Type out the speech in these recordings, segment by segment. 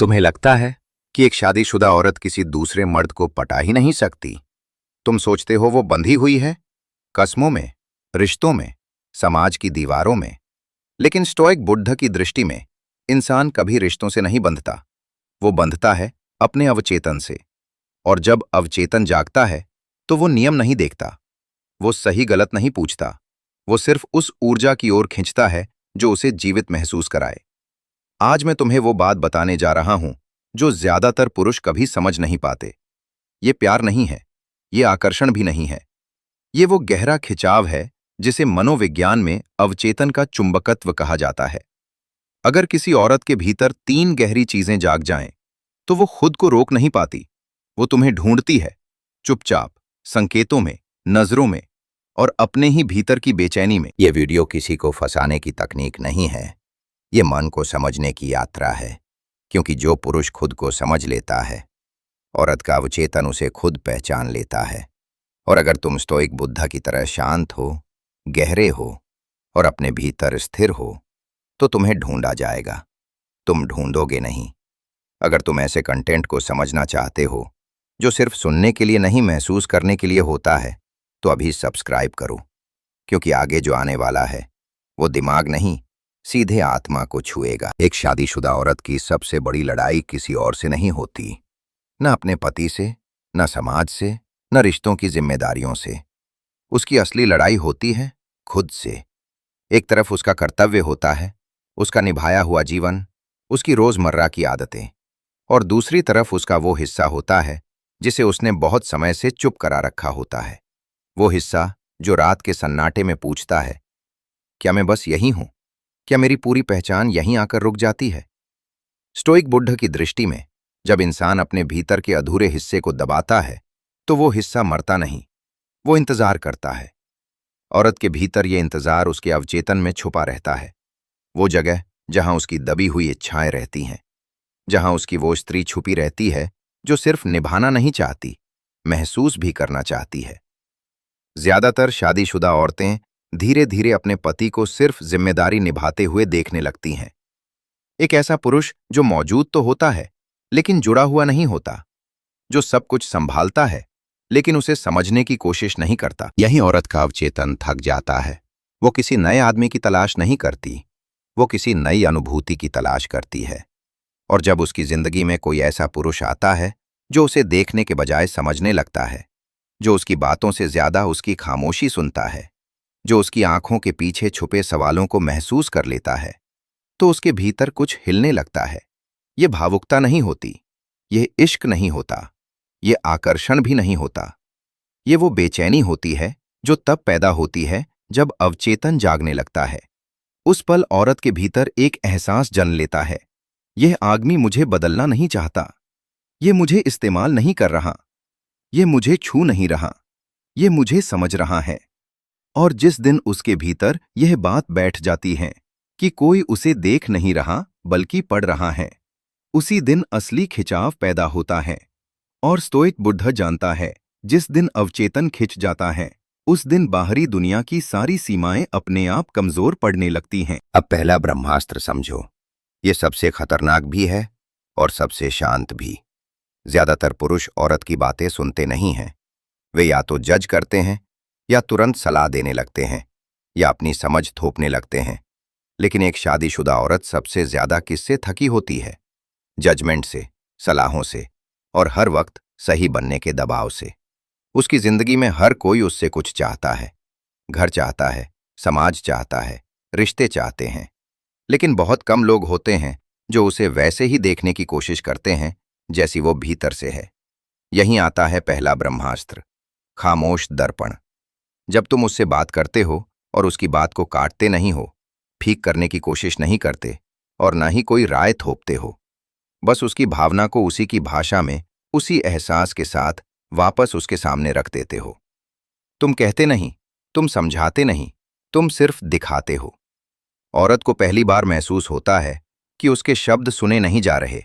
तुम्हें लगता है कि एक शादीशुदा औरत किसी दूसरे मर्द को पटा ही नहीं सकती। तुम सोचते हो वो बंधी हुई है, कस्मों में, रिश्तों में, समाज की दीवारों में। लेकिन स्टोइक बुद्ध की दृष्टि में इंसान कभी रिश्तों से नहीं बंधता। वो बंधता है अपने अवचेतन से। और जब अवचेतन जागता है तो वो नियम नहीं देखता, वो सही गलत नहीं पूछता। वो सिर्फ उस ऊर्जा की ओर खिंचता है जो उसे जीवित महसूस कराए। आज मैं तुम्हें वो बात बताने जा रहा हूं जो ज्यादातर पुरुष कभी समझ नहीं पाते। ये प्यार नहीं है, ये आकर्षण भी नहीं है। ये वो गहरा खिंचाव है जिसे मनोविज्ञान में अवचेतन का चुंबकत्व कहा जाता है। अगर किसी औरत के भीतर तीन गहरी चीजें जाग जाएं, तो वो खुद को रोक नहीं पाती। वो तुम्हें ढूंढती है, चुपचाप, संकेतों में, नजरों में और अपने ही भीतर की बेचैनी में। ये वीडियो किसी को फंसाने की तकनीक नहीं है, ये मन को समझने की यात्रा है। क्योंकि जो पुरुष खुद को समझ लेता है, औरत का अवचेतन उसे खुद पहचान लेता है। और अगर तुम स्टोइक बुद्धा की तरह शांत हो, गहरे हो और अपने भीतर स्थिर हो, तो तुम्हें ढूंढा जाएगा। तुम ढूंढोगे नहीं। अगर तुम ऐसे कंटेंट को समझना चाहते हो जो सिर्फ सुनने के लिए नहीं, महसूस करने के लिए होता है, तो अभी सब्सक्राइब करो। क्योंकि आगे जो आने वाला है वो दिमाग नहीं, सीधे आत्मा को छुएगा। एक शादीशुदा औरत की सबसे बड़ी लड़ाई किसी और से नहीं होती, न अपने पति से, न समाज से, न रिश्तों की जिम्मेदारियों से। उसकी असली लड़ाई होती है खुद से। एक तरफ उसका कर्तव्य होता है, उसका निभाया हुआ जीवन, उसकी रोजमर्रा की आदतें। और दूसरी तरफ उसका वो हिस्सा होता है जिसे उसने बहुत समय से चुप करा रखा होता है। वो हिस्सा जो रात के सन्नाटे में पूछता है, क्या मैं बस यही हूं? क्या मेरी पूरी पहचान यहीं आकर रुक जाती है? स्टोइक बुद्ध की दृष्टि में जब इंसान अपने भीतर के अधूरे हिस्से को दबाता है, तो वो हिस्सा मरता नहीं, वो इंतजार करता है। औरत के भीतर ये इंतजार उसके अवचेतन में छुपा रहता है। वो जगह जहां उसकी दबी हुई इच्छाएं रहती हैं, जहां उसकी वो स्त्री छुपी रहती है जो सिर्फ निभाना नहीं चाहती, महसूस भी करना चाहती है। ज्यादातर शादीशुदा औरतें धीरे धीरे अपने पति को सिर्फ जिम्मेदारी निभाते हुए देखने लगती हैं। एक ऐसा पुरुष जो मौजूद तो होता है लेकिन जुड़ा हुआ नहीं होता, जो सब कुछ संभालता है लेकिन उसे समझने की कोशिश नहीं करता। यही औरत का अवचेतन थक जाता है। वो किसी नए आदमी की तलाश नहीं करती, वो किसी नई अनुभूति की तलाश करती है। और जब उसकी जिंदगी में कोई ऐसा पुरुष आता है जो उसे देखने के बजाय समझने लगता है, जो उसकी बातों से ज्यादा उसकी खामोशी सुनता है, जो उसकी आंखों के पीछे छुपे सवालों को महसूस कर लेता है, तो उसके भीतर कुछ हिलने लगता है। ये भावुकता नहीं होती, ये इश्क नहीं होता, ये आकर्षण भी नहीं होता। ये वो बेचैनी होती है जो तब पैदा होती है जब अवचेतन जागने लगता है। उस पल औरत के भीतर एक एहसास जन्म लेता है, यह आदमी मुझे बदलना नहीं चाहता, ये मुझे इस्तेमाल नहीं कर रहा, ये मुझे छू नहीं रहा, ये मुझे समझ रहा है। और जिस दिन उसके भीतर यह बात बैठ जाती है कि कोई उसे देख नहीं रहा बल्कि पढ़ रहा है, उसी दिन असली खिंचाव पैदा होता है। और स्टोइक बुद्ध जानता है, जिस दिन अवचेतन खिंच जाता है, उस दिन बाहरी दुनिया की सारी सीमाएं अपने आप कमजोर पड़ने लगती हैं। अब पहला ब्रह्मास्त्र समझो। ये सबसे खतरनाक भी है और सबसे शांत भी। ज्यादातर पुरुष औरत की बातें सुनते नहीं हैं। वे या तो जज करते हैं, या तुरंत सलाह देने लगते हैं, या अपनी समझ थोपने लगते हैं। लेकिन एक शादीशुदा औरत सबसे ज्यादा किससे थकी होती है? जजमेंट से, सलाहों से और हर वक्त सही बनने के दबाव से। उसकी जिंदगी में हर कोई उससे कुछ चाहता है। घर चाहता है, समाज चाहता है, रिश्ते चाहते हैं। लेकिन बहुत कम लोग होते हैं जो उसे वैसे ही देखने की कोशिश करते हैं जैसी वो भीतर से है। यहीं आता है पहला ब्रह्मास्त्र, खामोश दर्पण। जब तुम उससे बात करते हो और उसकी बात को काटते नहीं हो, ठीक करने की कोशिश नहीं करते और ना ही कोई राय थोपते हो, बस उसकी भावना को उसी की भाषा में, उसी एहसास के साथ वापस उसके सामने रख देते हो। तुम कहते नहीं, तुम समझाते नहीं, तुम सिर्फ दिखाते हो। औरत को पहली बार महसूस होता है कि उसके शब्द सुने नहीं जा रहे,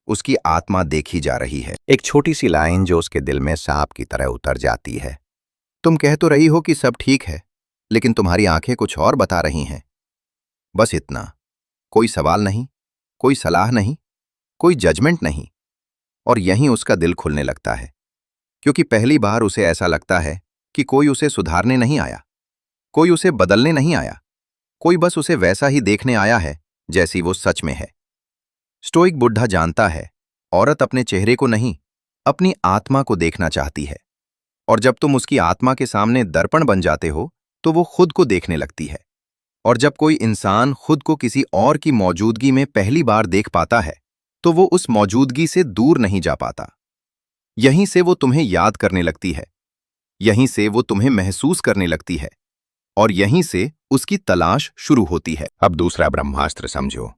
उसकी आत्मा देखी जा रही है। एक छोटी सी लाइन जो उसके दिल में सांप की तरह उतर जाती है। तुम कह तो रही हो कि सब ठीक है, लेकिन तुम्हारी आंखें कुछ और बता रही हैं। बस इतना। कोई सवाल नहीं, कोई सलाह नहीं, कोई जजमेंट नहीं। और यहीं उसका दिल खुलने लगता है, क्योंकि पहली बार उसे ऐसा लगता है कि कोई उसे सुधारने नहीं आया, कोई उसे बदलने नहीं आया, कोई बस उसे वैसा ही देखने आया है जैसी वो सच में है। स्टोइक बुढ़ा जानता है, औरत अपने चेहरे को नहीं, अपनी आत्मा को देखना चाहती है। और जब तुम उसकी आत्मा के सामने दर्पण बन जाते हो तो वो खुद को देखने लगती है। और जब कोई इंसान खुद को किसी और की मौजूदगी में पहली बार देख पाता है तो वो उस मौजूदगी से दूर नहीं जा पाता। यहीं से वो तुम्हें याद करने लगती है, यहीं से वो तुम्हें महसूस करने लगती है, और यहीं से उसकी तलाश शुरू होती है। अब दूसरा ब्रह्मास्त्र समझो।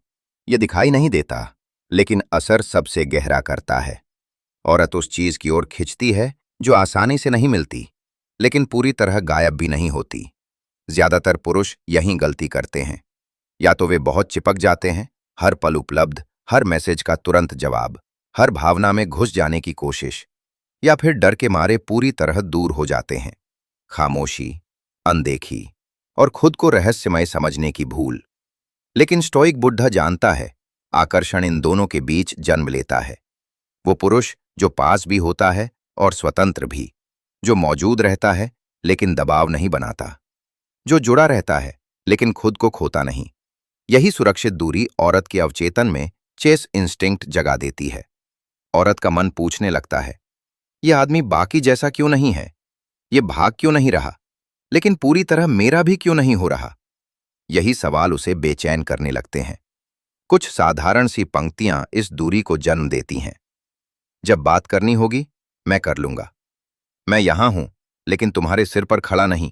ये दिखाई नहीं देता, लेकिन असर सबसे गहरा करता है। औरत उस चीज की ओर खिंचती है जो आसानी से नहीं मिलती, लेकिन पूरी तरह गायब भी नहीं होती। ज्यादातर पुरुष यहीं गलती करते हैं। या तो वे बहुत चिपक जाते हैं, हर पल उपलब्ध, हर मैसेज का तुरंत जवाब, हर भावना में घुस जाने की कोशिश, या फिर डर के मारे पूरी तरह दूर हो जाते हैं। खामोशी, अनदेखी और खुद को रहस्यमय समझने की भूल। लेकिन स्टोइक बुढ़ा जानता है, आकर्षण इन दोनों के बीच जन्म लेता है। वो पुरुष जो पास भी होता है और स्वतंत्र भी, जो मौजूद रहता है लेकिन दबाव नहीं बनाता, जो जुड़ा रहता है लेकिन खुद को खोता नहीं। यही सुरक्षित दूरी औरत के अवचेतन में चेस इंस्टिंक्ट जगा देती है। औरत का मन पूछने लगता है, यह आदमी बाकी जैसा क्यों नहीं है, ये भाग क्यों नहीं रहा, लेकिन पूरी तरह मेरा भी क्यों नहीं हो रहा। यही सवाल उसे बेचैन करने लगते हैं। कुछ साधारण सी पंक्तियां इस दूरी को जन्म देती हैं। जब बात करनी होगी, मैं कर लूंगा। मैं यहां हूं, लेकिन तुम्हारे सिर पर खड़ा नहीं।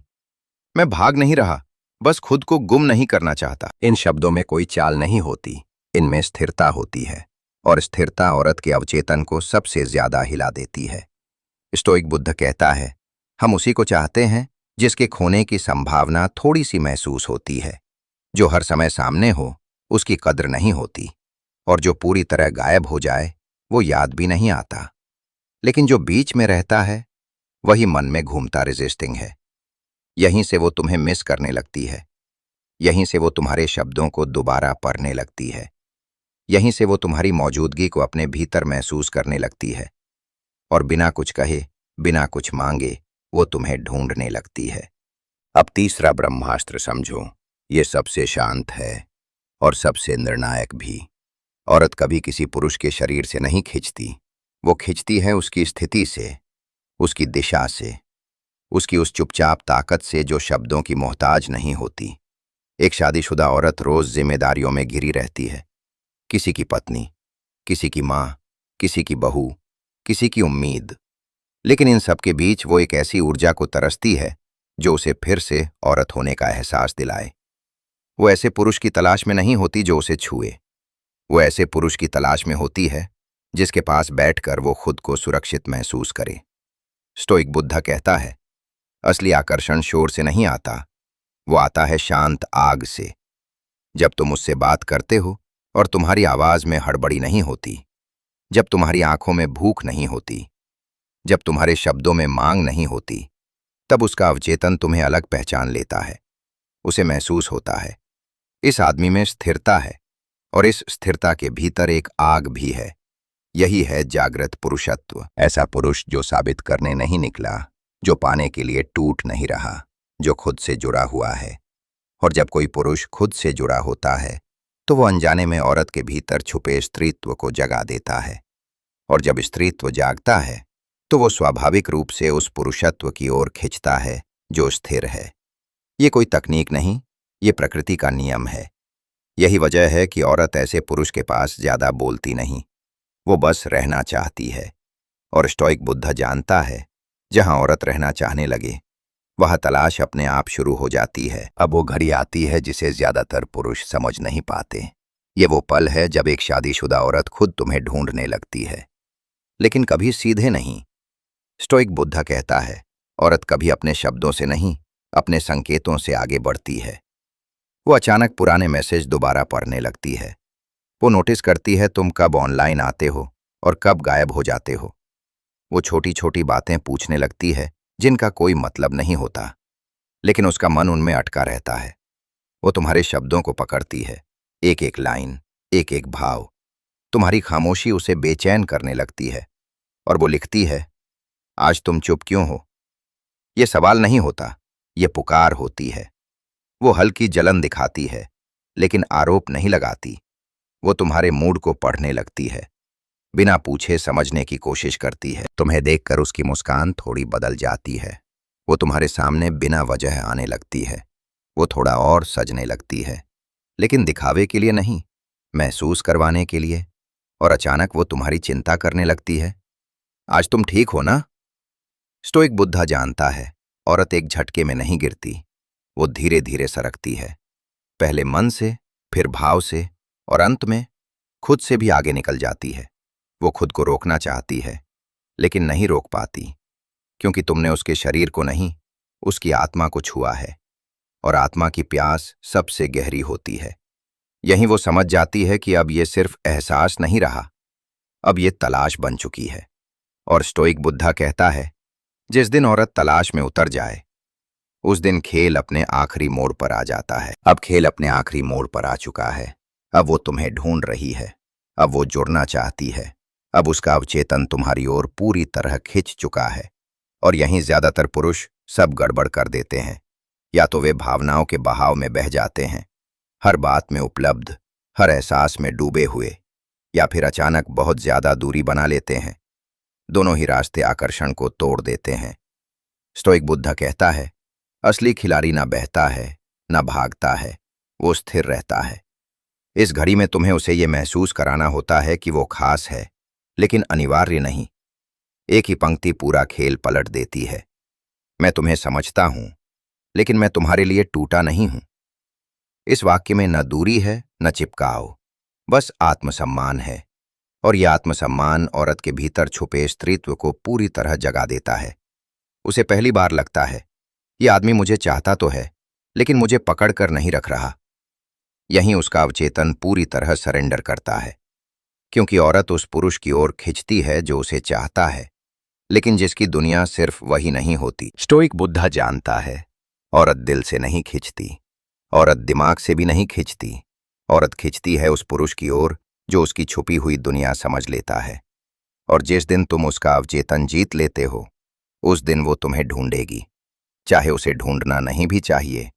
मैं भाग नहीं रहा, बस खुद को गुम नहीं करना चाहता। इन शब्दों में कोई चाल नहीं होती, इनमें स्थिरता होती है, और स्थिरता औरत के अवचेतन को सबसे ज्यादा हिला देती है। स्टोइक बुद्ध कहता है, हम उसी को चाहते हैं जिसके खोने की संभावना थोड़ी सी महसूस होती है। जो हर समय सामने हो, उसकी कद्र नहीं होती, और जो पूरी तरह गायब हो जाए, वो याद भी नहीं आता। लेकिन जो बीच में रहता है, वही मन में घूमता रेजिस्टिंग है। यहीं से वो तुम्हें मिस करने लगती है, यहीं से वो तुम्हारे शब्दों को दोबारा पढ़ने लगती है, यहीं से वो तुम्हारी मौजूदगी को अपने भीतर महसूस करने लगती है, और बिना कुछ कहे, बिना कुछ मांगे, वो तुम्हें ढूंढने लगती है। अब तीसरा ब्रह्मास्त्र समझो। ये सबसे शांत है और सबसे निर्णायक भी। औरत कभी किसी पुरुष के शरीर से नहीं खिंचती, वो खिंचती है उसकी स्थिति से, उसकी दिशा से, उसकी उस चुपचाप ताकत से जो शब्दों की मोहताज नहीं होती। एक शादीशुदा औरत रोज जिम्मेदारियों में घिरी रहती है, किसी की पत्नी, किसी की माँ, किसी की बहू, किसी की उम्मीद। लेकिन इन सब के बीच वो एक ऐसी ऊर्जा को तरसती है जो उसे फिर से औरत होने का एहसास दिलाए। वो ऐसे पुरुष की तलाश में नहीं होती जो उसे छुए, वो ऐसे पुरुष की तलाश में होती है जिसके पास बैठकर वो खुद को सुरक्षित महसूस करे। स्टोइक बुद्धा कहता है, असली आकर्षण शोर से नहीं आता, वो आता है शांत आग से। जब तुम उससे बात करते हो और तुम्हारी आवाज में हड़बड़ी नहीं होती, जब तुम्हारी आंखों में भूख नहीं होती, जब तुम्हारे शब्दों में मांग नहीं होती, तब उसका अवचेतन तुम्हें अलग पहचान लेता है। उसे महसूस होता है, इस आदमी में स्थिरता है, और इस स्थिरता के भीतर एक आग भी है। यही है जागृत पुरुषत्व। ऐसा पुरुष जो साबित करने नहीं निकला, जो पाने के लिए टूट नहीं रहा, जो खुद से जुड़ा हुआ है। और जब कोई पुरुष खुद से जुड़ा होता है तो वो अनजाने में औरत के भीतर छुपे स्त्रीत्व को जगा देता है, और जब स्त्रीत्व जागता है तो वो स्वाभाविक रूप से उस पुरुषत्व की ओर खिंचता है जो स्थिर है। ये कोई तकनीक नहीं, ये प्रकृति का नियम है। यही वजह है कि औरत ऐसे पुरुष के पास ज्यादा बोलती नहीं, वो बस रहना चाहती है। और स्टोइक बुद्धा जानता है, जहां औरत रहना चाहने लगे, वह तलाश अपने आप शुरू हो जाती है। अब वो घड़ी आती है जिसे ज्यादातर पुरुष समझ नहीं पाते। ये वो पल है जब एक शादीशुदा औरत खुद तुम्हें ढूंढने लगती है, लेकिन कभी सीधे नहीं। स्टोइक बुद्धा कहता है, औरत कभी अपने शब्दों से नहीं, अपने संकेतों से आगे बढ़ती है। वो अचानक पुराने मैसेज दोबारा पढ़ने लगती है। वो नोटिस करती है तुम कब ऑनलाइन आते हो और कब गायब हो जाते हो। वो छोटी छोटी बातें पूछने लगती है जिनका कोई मतलब नहीं होता, लेकिन उसका मन उनमें अटका रहता है। वो तुम्हारे शब्दों को पकड़ती है, एक एक लाइन, एक एक भाव, तुम्हारी खामोशी उसे बेचैन करने लगती है और वो लिखती है, आज तुम चुप क्यों हो? ये सवाल नहीं होता, ये पुकार होती है। वो हल्की जलन दिखाती है, लेकिन आरोप नहीं लगाती। वो तुम्हारे मूड को पढ़ने लगती है, बिना पूछे समझने की कोशिश करती है। तुम्हें देखकर उसकी मुस्कान थोड़ी बदल जाती है। वो तुम्हारे सामने बिना वजह आने लगती है। वो थोड़ा और सजने लगती है, लेकिन दिखावे के लिए नहीं, महसूस करवाने के लिए। और अचानक वो तुम्हारी चिंता करने लगती है। आज तुम ठीक हो ना? स्टोइक बुद्धा जानता है, औरत एक झटके में नहीं गिरती। वो धीरे धीरे सरकती है, पहले मन से, फिर भाव से, और अंत में खुद से भी आगे निकल जाती है। वो खुद को रोकना चाहती है, लेकिन नहीं रोक पाती, क्योंकि तुमने उसके शरीर को नहीं, उसकी आत्मा को छुआ है। और आत्मा की प्यास सबसे गहरी होती है। यहीं वो समझ जाती है कि अब ये सिर्फ एहसास नहीं रहा, अब ये तलाश बन चुकी है। और स्टोइक बुद्धा कहता है, जिस दिन औरत तलाश में उतर जाए, उस दिन खेल अपने आखिरी मोड़ पर आ जाता है। अब खेल अपने आखिरी मोड़ पर आ चुका है। अब वो तुम्हें ढूंढ रही है। अब वो जुड़ना चाहती है। अब उसका अवचेतन तुम्हारी ओर पूरी तरह खिंच चुका है। और यहीं ज्यादातर पुरुष सब गड़बड़ कर देते हैं। या तो वे भावनाओं के बहाव में बह जाते हैं, हर बात में उपलब्ध, हर एहसास में डूबे हुए, या फिर अचानक बहुत ज्यादा दूरी बना लेते हैं। दोनों ही रास्ते आकर्षण को तोड़ देते हैं। स्टोइक बुद्धा कहता है, असली खिलाड़ी ना बहता है, ना भागता है, वो स्थिर रहता है। इस घड़ी में तुम्हें उसे ये महसूस कराना होता है कि वो खास है, लेकिन अनिवार्य नहीं। एक ही पंक्ति पूरा खेल पलट देती है। मैं तुम्हें समझता हूं, लेकिन मैं तुम्हारे लिए टूटा नहीं हूं। इस वाक्य में न दूरी है, न चिपकाव, बस आत्मसम्मान है। और यह आत्मसम्मान औरत के भीतर छुपे स्त्रीत्व को पूरी तरह जगा देता है। उसे पहली बार लगता है, ये आदमी मुझे चाहता तो है, लेकिन मुझे पकड़ कर नहीं रख रहा। यहीं उसका अवचेतन पूरी तरह सरेंडर करता है, क्योंकि औरत उस पुरुष की ओर खिंचती है जो उसे चाहता है, लेकिन जिसकी दुनिया सिर्फ वही नहीं होती। स्टोइक बुद्धा जानता है, औरत दिल से नहीं खिंचती, औरत दिमाग से भी नहीं खिंचती। औरत खिंचती है उस पुरुष की ओर जो उसकी छुपी हुई दुनिया समझ लेता है। और जिस दिन तुम उसका अवचेतन जीत लेते हो, उस दिन वो तुम्हें ढूंढेगी, चाहे उसे ढूंढना नहीं भी चाहिए।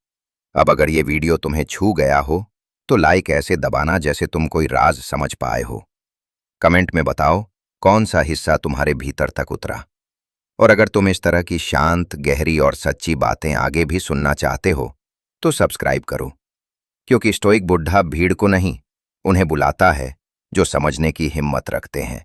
अब अगर ये वीडियो तुम्हें छू गया हो, तो लाइक ऐसे दबाना जैसे तुम कोई राज समझ पाए हो। कमेंट में बताओ कौन सा हिस्सा तुम्हारे भीतर तक उतरा। और अगर तुम इस तरह की शांत, गहरी और सच्ची बातें आगे भी सुनना चाहते हो, तो सब्सक्राइब करो, क्योंकि स्टोइक बुद्धा भीड़ को नहीं, उन्हें बुलाता है जो समझने की हिम्मत रखते हैं।